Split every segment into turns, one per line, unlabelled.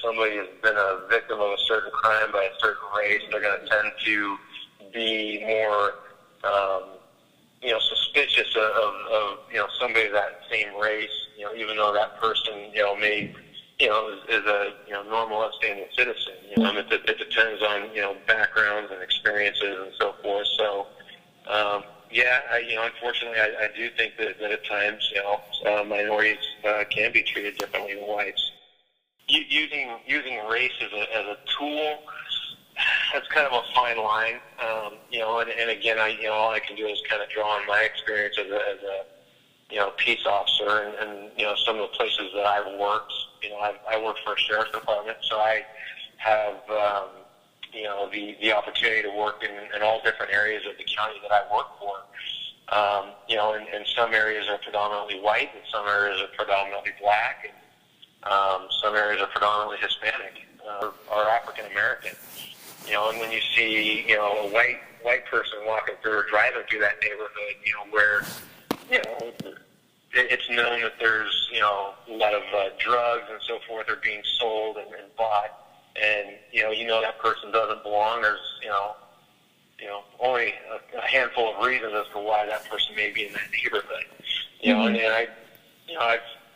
somebody has been a victim of a certain crime by a certain race, they're going to tend to be more, suspicious of somebody of that same race, even though that person, may, is a, normal, upstanding citizen. It depends on, backgrounds and experiences and so forth. So, unfortunately, I do think that at times, minorities can be treated differently than whites. Using race as a tool, that's kind of a fine line, and again, all I can do is kind of draw on my experience as a peace officer, and some of the places that I've worked. I work for a sheriff's department, so I have the opportunity to work in all different areas of the county that I work for. And some areas are predominantly white, and some areas are predominantly black, and some areas are predominantly Hispanic or African American. And when you see a white person walking through or driving through that neighborhood, where it's known that there's a lot of drugs and so forth are being sold and bought, and that person doesn't belong. There's only a handful of reasons as to why that person may be in that neighborhood. And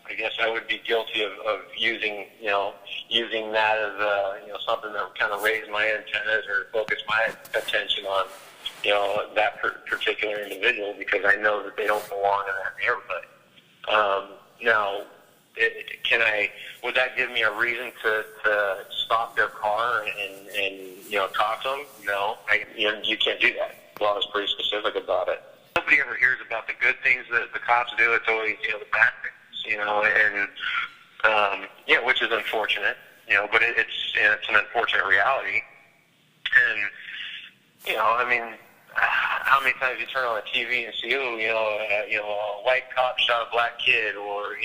I guess I would be guilty of using that as something that would kind of raise my antennas or focus my attention on that particular individual, because I know that they don't belong in that neighborhood. Now, would that give me a reason to stop their car and talk to them? No, you can't do that. The law is pretty specific about it. Nobody ever hears about the good things that the cops do. It's always the bad things. Which is unfortunate, but it's an unfortunate reality. And, how many times you turn on the TV and see, a white cop shot a black kid, or,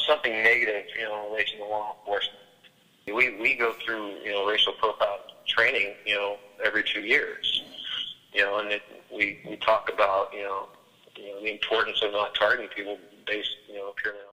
something negative, in relation to law enforcement. We go through, racial profile training, every 2 years, and we talk about, the importance of not targeting people based, purely on